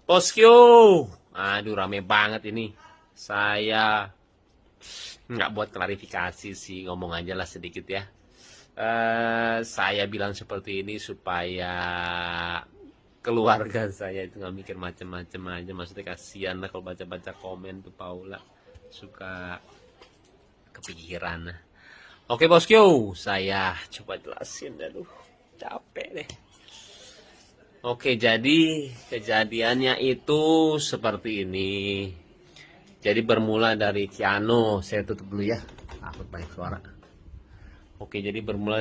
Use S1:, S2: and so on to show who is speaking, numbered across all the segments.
S1: Bosku, aduh rame banget ini. Saya nggak buat klarifikasi sih, ngomong aja lah sedikit ya. Saya bilang seperti ini supaya keluarga saya itu nggak mikir macem-macem aja. Maksudnya kasihan lah kalau baca-baca komen tuh Paula suka kepikiran. Oke bosku, saya coba jelasin. Aduh, capek deh. Oke, jadi kejadiannya itu seperti ini. Jadi bermula dari Kiano, saya tutup dulu ya. Takut banyak suara. Oke, jadi bermula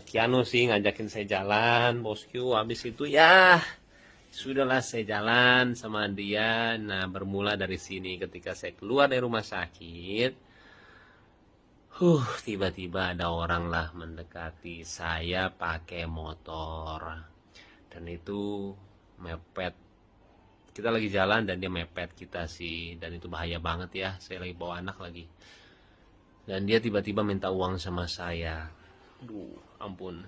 S1: Kiano sih ngajakin saya jalan, bosku. Habis itu ya sudahlah saya jalan sama dia. Nah, bermula dari sini ketika saya keluar dari rumah sakit. Tiba-tiba ada orang lah mendekati saya pakai motor. Dan itu mepet, kita lagi jalan dan dia mepet kita sih, dan itu bahaya banget ya, saya lagi bawa anak lagi, dan dia tiba-tiba minta uang sama saya. Duh, ampun,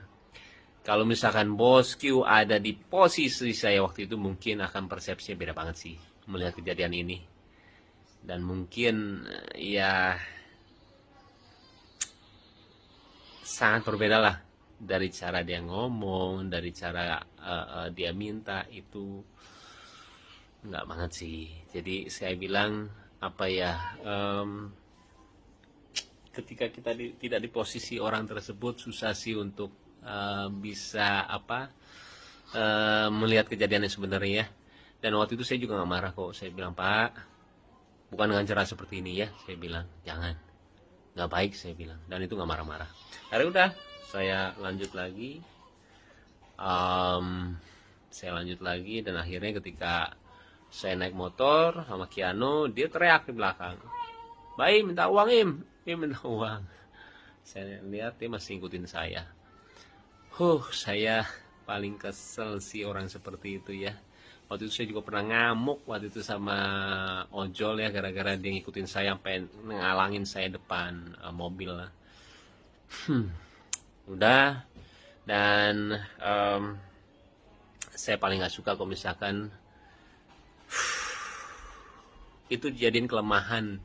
S1: kalau misalkan bosku ada di posisi saya waktu itu mungkin akan persepsinya beda banget sih melihat kejadian ini, dan mungkin ya sangat berbeda lah dari cara dia ngomong, dari cara dia minta itu nggak banget sih. Jadi saya bilang apa ya, ketika kita tidak di posisi orang tersebut susah sih untuk bisa apa melihat kejadiannya sebenarnya ya. Dan waktu itu saya juga nggak marah kok. Saya bilang, Pak, bukan dengan cara seperti ini ya. Saya bilang jangan, nggak baik saya bilang. Dan itu nggak marah-marah. Akhirnya udah, saya lanjut lagi. Saya lanjut lagi dan akhirnya ketika saya naik motor sama Kiano, dia teriak di belakang, Baim minta uang, Im minta uang. Saya lihat dia masih ngikutin saya. Saya paling kesel sih orang seperti itu ya. Waktu itu saya juga pernah ngamuk waktu itu sama ojol ya, gara-gara dia ngikutin saya sampai ngalangin saya depan mobil lah. Udah, dan saya paling nggak suka kalau misalkan itu dijadiin kelemahan,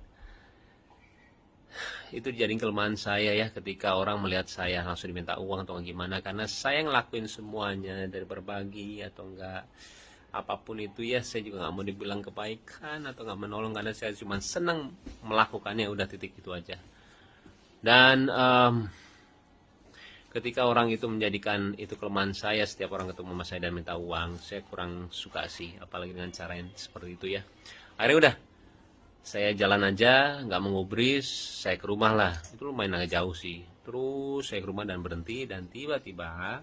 S1: itu dijadiin kelemahan saya ya, ketika orang melihat saya langsung diminta uang atau gimana, karena saya ngelakuin semuanya dari berbagi atau enggak apapun itu ya. Saya juga nggak mau dibilang kebaikan atau nggak menolong, karena saya cuma senang melakukannya, udah titik itu aja. Dan ketika orang itu menjadikan itu kelemahan saya, setiap orang ketemu sama saya dan minta uang, saya kurang suka sih, apalagi dengan cara yang seperti itu ya. Akhirnya udah, saya jalan aja, nggak mengubris, saya ke rumah lah. Itu lumayan agak jauh sih. Terus saya ke rumah dan berhenti, dan tiba-tiba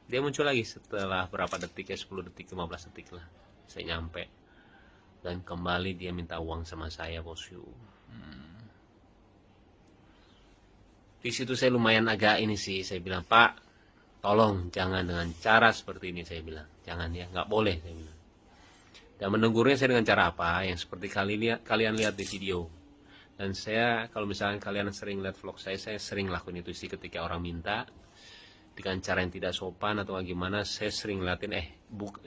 S1: dia muncul lagi setelah berapa detik ya, 10 detik, 15 detik lah. Saya nyampe, dan kembali dia minta uang sama saya, bosku. Di situ saya lumayan agak ini sih, saya bilang, Pak, tolong jangan dengan cara seperti ini, saya bilang. Jangan ya, nggak boleh, saya bilang. Dan menegurnya saya dengan cara apa? Yang seperti kalian lihat di video. Dan saya, kalau misalnya kalian sering lihat vlog saya sering lakuin itu sih, ketika orang minta dengan cara yang tidak sopan atau gimana, saya sering ngeliatin,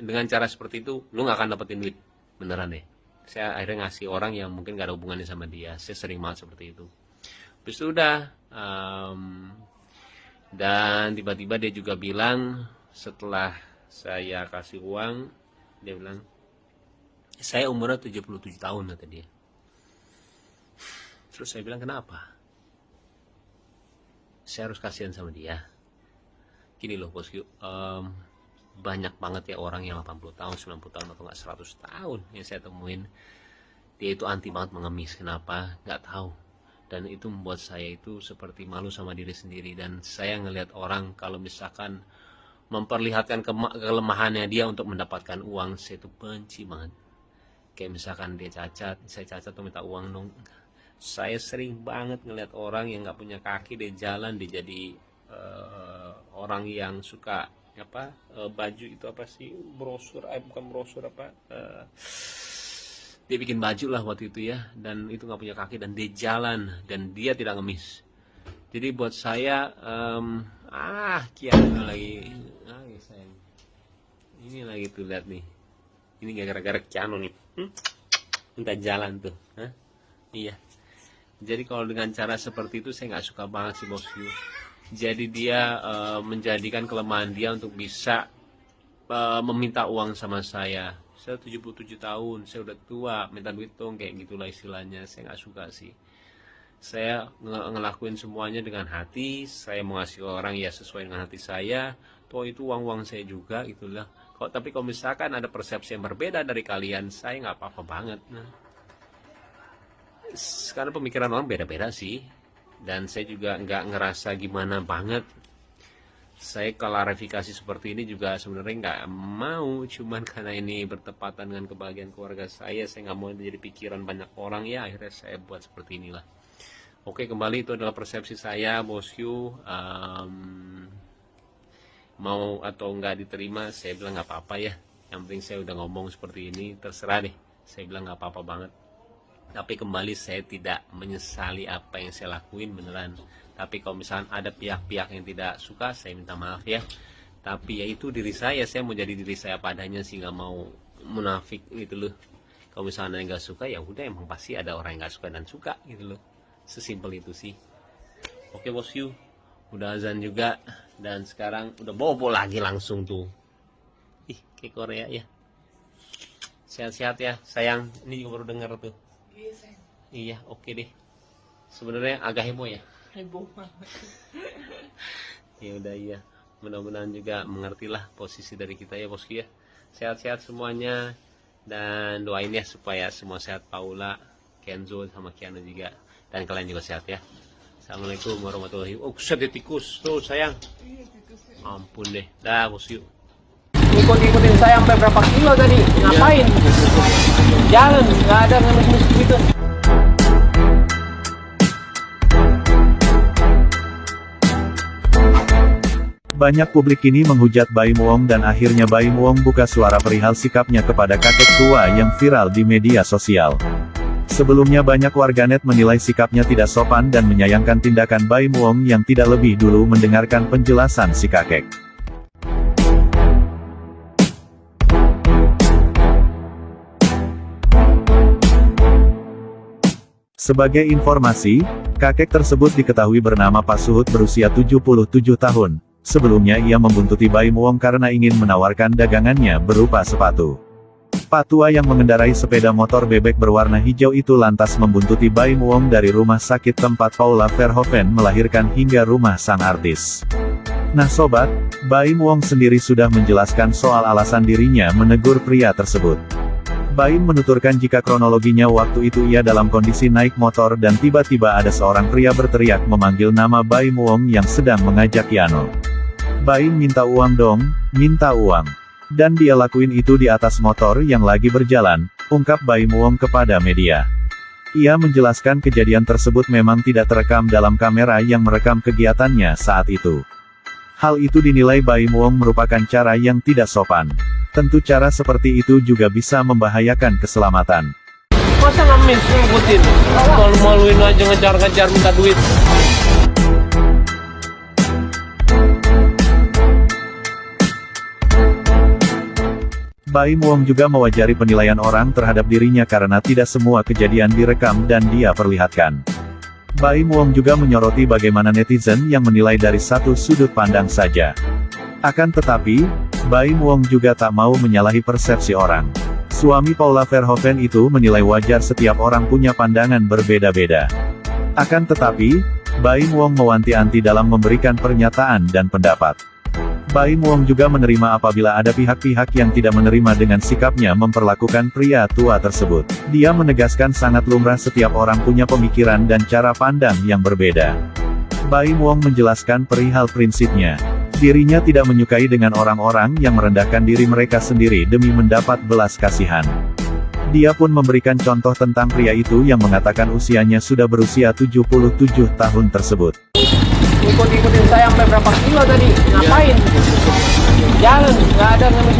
S1: dengan cara seperti itu, lu nggak akan dapetin duit. Beneran deh. Saya akhirnya ngasih orang yang mungkin gak ada hubungannya sama dia. Saya sering banget seperti itu. Terus udah, dan tiba-tiba dia juga bilang, setelah saya kasih uang, dia bilang, saya umurnya 77 tahun, kata dia. Terus saya bilang, kenapa? Saya harus kasihan sama dia. Gini loh bosku, banyak banget ya orang yang 80 tahun, 90 tahun, atau nggak 100 tahun yang saya temuin. Dia itu anti banget mengemis, kenapa? Nggak tahu. Dan itu membuat saya itu seperti malu sama diri sendiri. Dan saya ngelihat orang kalau misalkan memperlihatkan kelemahannya dia untuk mendapatkan uang, saya itu benci banget. Kayak misalkan dia cacat, saya cacat tuh minta uang dong. Saya sering banget ngelihat orang yang nggak punya kaki, dia jalan, dia jadi orang yang suka apa, baju itu apa sih, brosur, bukan brosur, apa, dia bikin baju lah waktu itu ya, dan itu nggak punya kaki dan dia jalan dan dia tidak ngemis. Jadi buat saya, Kian lagi sayang, ini lagi itu, lihat nih. Ini gak gara-gara Keanu nih. Minta jalan tuh. Hah? Iya. Jadi kalau dengan cara seperti itu saya nggak suka banget sih bosku. Jadi dia menjadikan kelemahan dia untuk bisa meminta uang sama saya. Saya 77 tahun, saya udah tua, minta duit dong, kayak gitulah istilahnya. Saya nggak suka sih. Saya ngelakuin semuanya dengan hati. Saya mau ngasih orang ya sesuai dengan hati saya. Toh itu uang saya juga gitulah. Tapi kalau misalkan ada persepsi yang berbeda dari kalian, saya nggak apa-apa banget. Nah, karena pemikiran orang beda-beda sih, dan saya juga nggak ngerasa gimana banget. Saya klarifikasi seperti ini juga sebenarnya nggak mau, cuman karena ini bertepatan dengan kebahagiaan keluarga saya nggak mau jadi pikiran banyak orang, ya akhirnya saya buat seperti inilah. Oke, kembali itu adalah persepsi saya bosku. Mau atau nggak diterima, saya bilang nggak apa-apa ya. Yang penting saya udah ngomong seperti ini, terserah deh. Saya bilang nggak apa-apa banget. Tapi kembali saya tidak menyesali apa yang saya lakuin beneran. Tapi kalau misalnya ada pihak-pihak yang tidak suka, saya minta maaf ya. Tapi ya itu diri saya mau jadi diri saya padanya sih, nggak mau munafik gitu loh. Kalau misalnya nggak suka ya udah, emang pasti ada orang yang nggak suka dan suka gitu loh. Sesimpel itu sih. Oke bosku, udah azan juga dan sekarang udah bobo lagi langsung tuh. Ih, kayak Korea ya. Sehat-sehat ya sayang. Ini juga baru denger tuh. Iya, oke deh. Sebenarnya agak heboh ya.
S2: Heboh banget.
S1: Ya udah iya. Mudah-mudahan juga mengertilah posisi dari kita ya bosku ya. Sehat-sehat semuanya dan doain ya supaya semua sehat, Paula, Kenzo sama Kiana juga, dan kalian juga sehat ya. Assalamualaikum warahmatullahi wabarakatuh. Oh, set tikus tuh sayang. Ampun deh. Dah bosku. Ikut-ikutin saya sampai berapa kilo tadi? Ngapain? Jalan, nggak ada ngemis-ngemis gitu.
S3: Banyak publik kini menghujat Baim Wong dan akhirnya Baim Wong buka suara perihal sikapnya kepada kakek tua yang viral di media sosial. Sebelumnya banyak warganet menilai sikapnya tidak sopan dan menyayangkan tindakan Baim Wong yang tidak lebih dulu mendengarkan penjelasan si kakek. Sebagai informasi, kakek tersebut diketahui bernama Pak Suhut berusia 77 tahun. Sebelumnya ia membuntuti Baim Wong karena ingin menawarkan dagangannya berupa sepatu. Pak tua yang mengendarai sepeda motor bebek berwarna hijau itu lantas membuntuti Baim Wong dari rumah sakit tempat Paula Verhoeven melahirkan hingga rumah sang artis. Nah sobat, Baim Wong sendiri sudah menjelaskan soal alasan dirinya menegur pria tersebut. Baim menuturkan jika kronologinya waktu itu ia dalam kondisi naik motor dan tiba-tiba ada seorang pria berteriak memanggil nama Baim Wong yang sedang mengajak Yano. Baim minta uang dong, minta uang. Dan dia lakuin itu di atas motor yang lagi berjalan, ungkap Baim Wong kepada media. Ia menjelaskan kejadian tersebut memang tidak terekam dalam kamera yang merekam kegiatannya saat itu. Hal itu dinilai Baim Wong merupakan cara yang tidak sopan. Tentu cara seperti itu juga bisa membahayakan keselamatan.
S1: Masa ngemis ngikutin? Malu-maluin aja ngejar-ngejar minta duit.
S3: Baim Wong juga mewajari penilaian orang terhadap dirinya karena tidak semua kejadian direkam dan dia perlihatkan. Baim Wong juga menyoroti bagaimana netizen yang menilai dari satu sudut pandang saja. Akan tetapi, Baim Wong juga tak mau menyalahi persepsi orang. Suami Paula Verhoeven itu menilai wajar setiap orang punya pandangan berbeda-beda. Akan tetapi, Baim Wong mewanti-wanti dalam memberikan pernyataan dan pendapat. Baim Wong juga menerima apabila ada pihak-pihak yang tidak menerima dengan sikapnya memperlakukan pria tua tersebut. Dia menegaskan sangat lumrah setiap orang punya pemikiran dan cara pandang yang berbeda. Baim Wong menjelaskan perihal prinsipnya. Dirinya tidak menyukai dengan orang-orang yang merendahkan diri mereka sendiri demi mendapat belas kasihan. Dia pun memberikan contoh tentang pria itu yang mengatakan usianya sudah berusia 77 tahun tersebut.
S1: Ikut-ikutin saya sampai berapa kilo tadi? Ngapain? Jalan, nggak ada ngemis